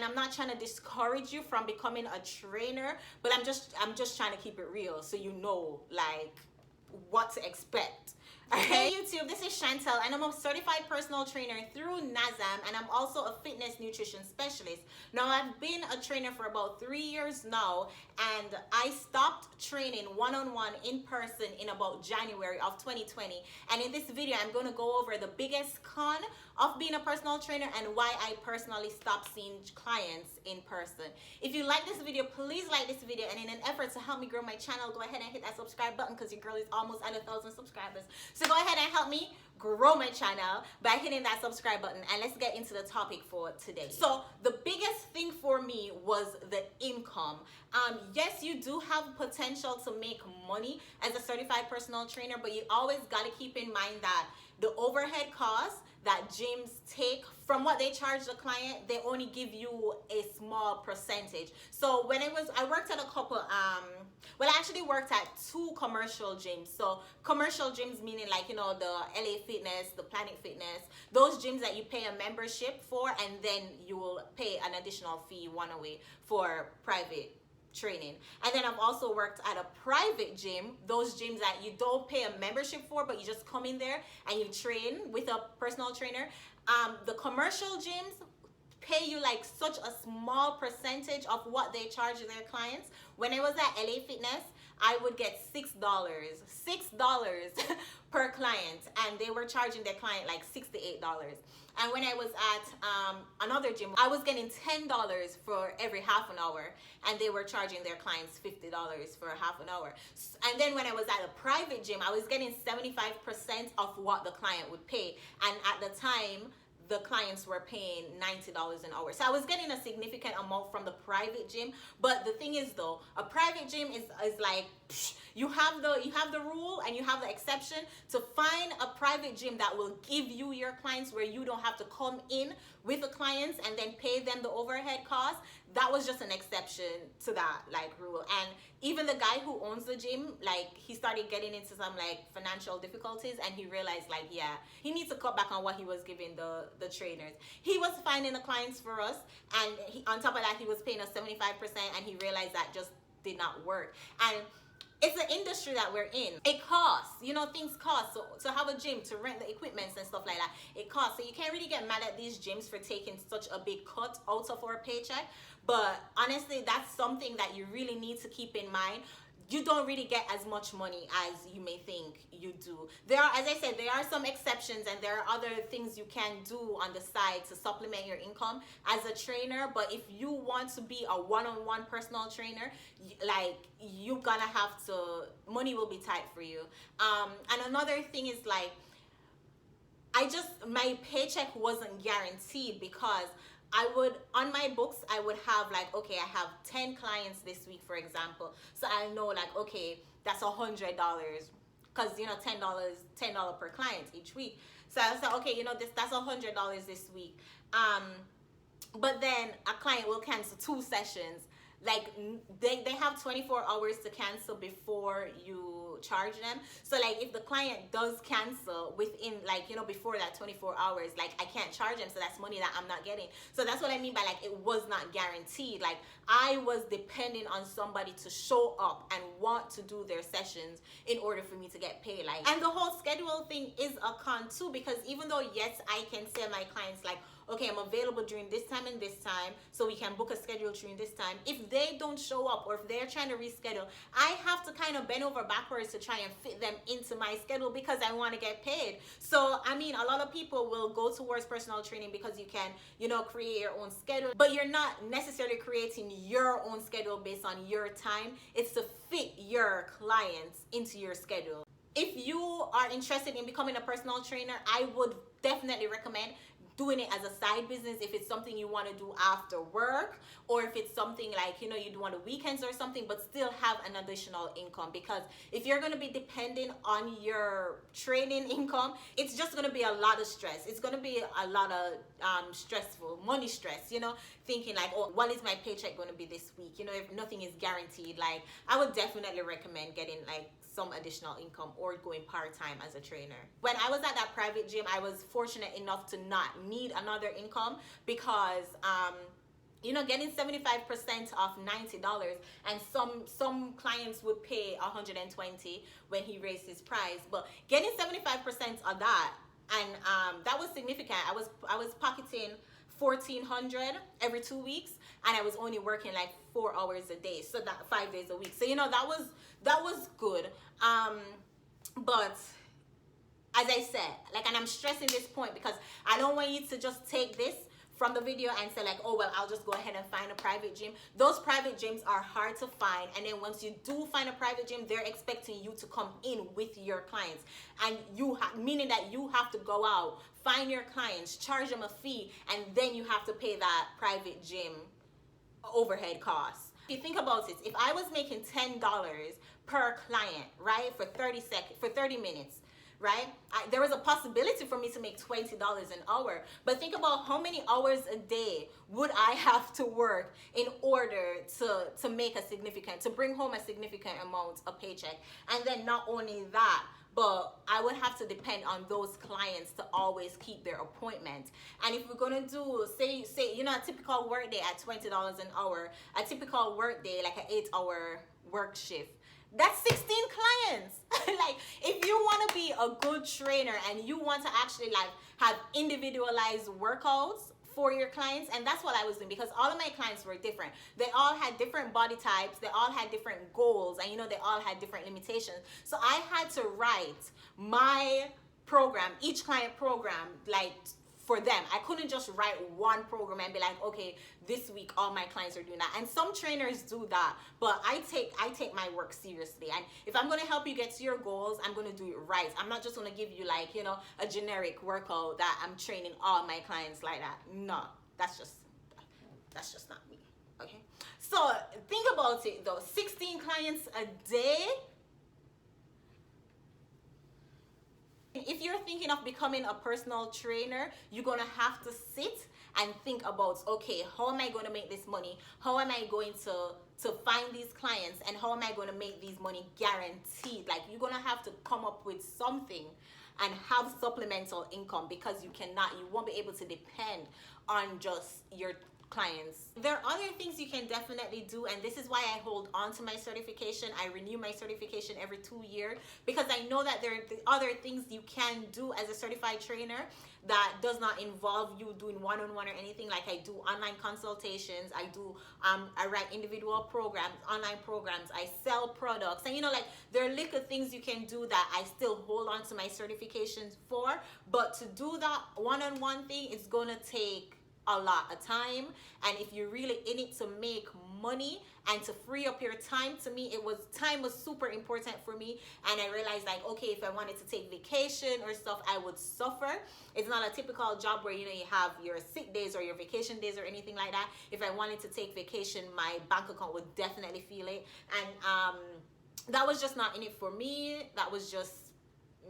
I'm not trying to discourage you from becoming a trainer, but I'm just trying to keep it real so you know like what to expect. Hey YouTube, this is Chantel and I'm a certified personal trainer through NASM, and I'm also a fitness nutrition specialist. Now I've been a trainer for about 3 years now, and I stopped training one-on-one in person in about January of 2020. And in this video I'm going to go over the biggest con of being a personal trainer and why I personally stopped seeing clients in person. If you like this video, please like this video, and in an effort to help me grow my channel, go ahead and hit that subscribe button because your girl is almost at 1,000 subscribers. So go ahead and help me grow my channel by hitting that subscribe button, and let's get into the topic for today. So the biggest thing for me was the income. Yes, you do have potential to make money as a certified personal trainer, but you always got to keep in mind that the overhead costs that gyms take from what they charge the client, they only give you a small percentage. So when I worked at a couple, well, I actually worked at 2 commercial gyms. So commercial gyms meaning like, you know, the LA Fitness, the Planet Fitness, those gyms that you pay a membership for, and then you will pay an additional fee one away for private training. And then I've also worked at a private gym, those gyms that you don't pay a membership for, but you just come in there and you train with a personal trainer. The commercial gyms pay you like such a small percentage of what they charge their clients. When I was at LA Fitness, I would get $6 per client, and they were charging their client like $6 to $8. And when I was at another gym, I was getting $10 for every half an hour, and they were charging their clients $50 for a half an hour. And then when I was at a private gym, I was getting 75% of what the client would pay, and at the time the clients were paying $90 an hour. So I was getting a significant amount from the private gym. But the thing is though, a private gym is like, you have the rule and you have the exception. To find a private gym that will give you your clients where you don't have to come in with the clients and then pay them the overhead costs, that was just an exception to that like rule. And even the guy who owns the gym, like, he started getting into some like financial difficulties, and he realized like, yeah, he needs to cut back on what he was giving the trainers. He was finding the clients for us, and on top of that he was paying us 75%, and he realized that just did not work. And it's the industry that we're in. It costs, you know, things cost. So to have a gym, to rent the equipment and stuff like that, it costs. So you can't really get mad at these gyms for taking such a big cut out of our paycheck. But honestly, that's something that you really need to keep in mind. You don't really get as much money as you may think you do. There are, as I said, there are some exceptions, and there are other things you can do on the side to supplement your income as a trainer. But if you want to be a one-on-one personal trainer, like, you're gonna have to, money will be tight for you. And another thing is like, my paycheck wasn't guaranteed, because I would, on my books, I would have like, okay, I have 10 clients this week, for example. So I know like, okay, that's $100, because, you know, $10 per client each week. So I was like, okay, you know, that's $100 this week. But then a client will cancel 2 sessions. Like, they have 24 hours to cancel before you charge them. So like, if the client does cancel within, like, you know, before that 24 hours, like, I can't charge them, so that's money that I'm not getting. So that's what I mean by like, it was not guaranteed. Like, I was depending on somebody to show up and want to do their sessions in order for me to get paid. Like, and the whole schedule thing is a con too, because even though yes, I can say my clients like, okay, I'm available during this time and this time, so we can book a schedule during this time. If they don't show up, or if they're trying to reschedule, I have to kind of bend over backwards to try and fit them into my schedule, because I want to get paid. So I mean, a lot of people will go towards personal training because you can, you know, create your own schedule, but you're not necessarily creating your own schedule based on your time. It's to fit your clients into your schedule. If you are interested in becoming a personal trainer, I would definitely recommend doing it as a side business if it's something you want to do after work, or if it's something like, you know, you do on the weekends or something, but still have an additional income. Because if you're going to be dependent on your training income, it's just going to be a lot of stress. It's going to be a lot of stressful money stress, you know, thinking like, oh, what is my paycheck going to be this week? You know, if nothing is guaranteed. Like, I would definitely recommend getting like some additional income or going part-time as a trainer. When I was at that private gym, I was fortunate enough to not need another income, because you know, getting 75% off $90, and some clients would pay 120 when he raised his price, but getting 75% of that, and that was significant. I was pocketing 1,400 every 2 weeks, and I was only working like 4 hours a day, so that 5 days a week. So you know, that was good. But as I said, like, and I'm stressing this point because I don't want you to just take this from the video and say like, oh well, I'll just go ahead and find a private gym. Those private gyms are hard to find, and then once you do find a private gym, they're expecting you to come in with your clients, and meaning that you have to go out, find your clients, charge them a fee, and then you have to pay that private gym overhead costs. If you think about it, if I was making $10 per client, right, for 30 minutes, right, there was a possibility for me to make $20 an hour. But think about how many hours a day would I have to work in order to make to bring home a significant amount of paycheck. And then not only that, but I would have to depend on those clients to always keep their appointment. And if we're gonna do, say, you know, a typical work day at $20 an hour, a typical work day, like an 8-hour work shift, that's 16 clients. Like, if you want to be a good trainer and you want to actually like have individualized workouts for your clients, and that's what I was doing, because all of my clients were different. They all had different body types, they all had different goals, and you know, they all had different limitations. So I had to write my program, each client program, like for them. I couldn't just write one program and be like, okay, this week all my clients are doing that. And some trainers do that, but I take my work seriously. And if I'm going to help you get to your goals, I'm going to do it right. I'm not just going to give you like, you know, a generic workout that I'm training all my clients like that. No, that's just not me. Okay, so think about it though. 16 clients a day. If you're thinking of becoming a personal trainer, you're going to have to sit and think about, okay, how am I going to make this money? How am I going to find these clients? And how am I going to make these money guaranteed? Like, you're going to have to come up with something and have supplemental income, because you won't be able to depend on just your clients. There are other things you can definitely do, and this is why I hold on to my certification. I renew my certification every 2 years, because I know that there are other things you can do as a certified trainer that does not involve you doing one-on-one or anything. Like, I do online consultations, I write individual programs, online programs, I sell products, and you know, like, there are little things you can do that I still hold on to my certifications for. But to do that one-on-one thing, it's gonna take a lot of time, and if you're really in it to make money and to free up your time, to me time was super important for me. And I realized, like, okay, if I wanted to take vacation or stuff, I would suffer. It's not a typical job where, you know, you have your sick days or your vacation days or anything like that. If I wanted to take vacation, my bank account would definitely feel it, and that was just not in it for me. That was just,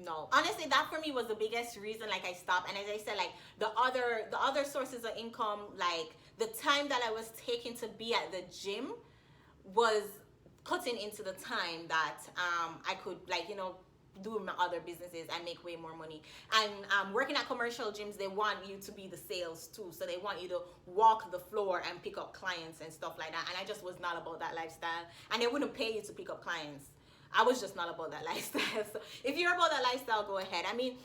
no, honestly, that for me was the biggest reason, like, I stopped. And as I said, like, the other sources of income, like the time that I was taking to be at the gym was cutting into the time that I could, like, you know, do my other businesses and make way more money. And working at commercial gyms, they want you to be the sales too, so they want you to walk the floor and pick up clients and stuff like that. And I just was not about that lifestyle, and they wouldn't pay you to pick up clients. I was just not about that lifestyle. So if you're about that lifestyle, go ahead. I mean,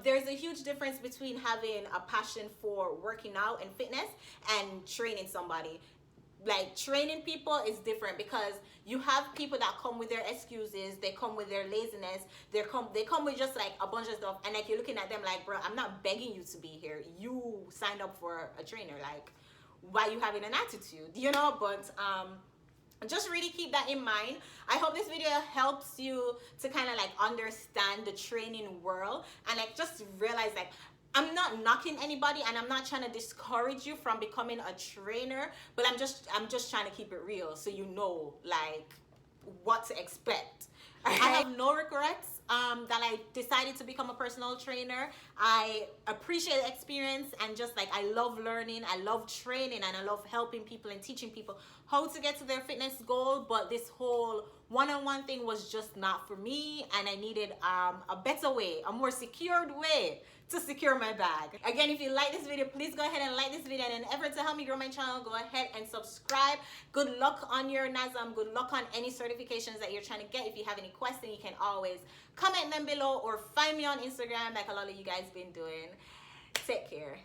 there's a huge difference between having a passion for working out and fitness and training somebody. Like, training people is different, because you have people that come with their excuses, they come with their laziness, they come with just like a bunch of stuff, and like, you're looking at them like, bro, I'm not begging you to be here. You signed up for a trainer. Like, why you having an attitude, you know? But just really keep that in mind. I hope this video helps you to kind of like understand the training world, and like, just realize, like, I'm not knocking anybody, and I'm not trying to discourage you from becoming a trainer, but I'm just trying to keep it real, so you know, like, what to expect. I have no regrets that I decided to become a personal trainer. I appreciate the experience, and just like, I love learning, I love training, and I love helping people and teaching people how to get to their fitness goal. But this whole one-on-one thing was just not for me, and I needed a better way, a more secured way to secure my bag. Again, if you like this video, please go ahead and like this video, and in an effort to help me grow my channel, go ahead and subscribe. Good luck on your NASM. Good luck on any certifications that you're trying to get. If you have any questions, you can always comment them below or find me on Instagram like a lot of you guys been doing. Take care.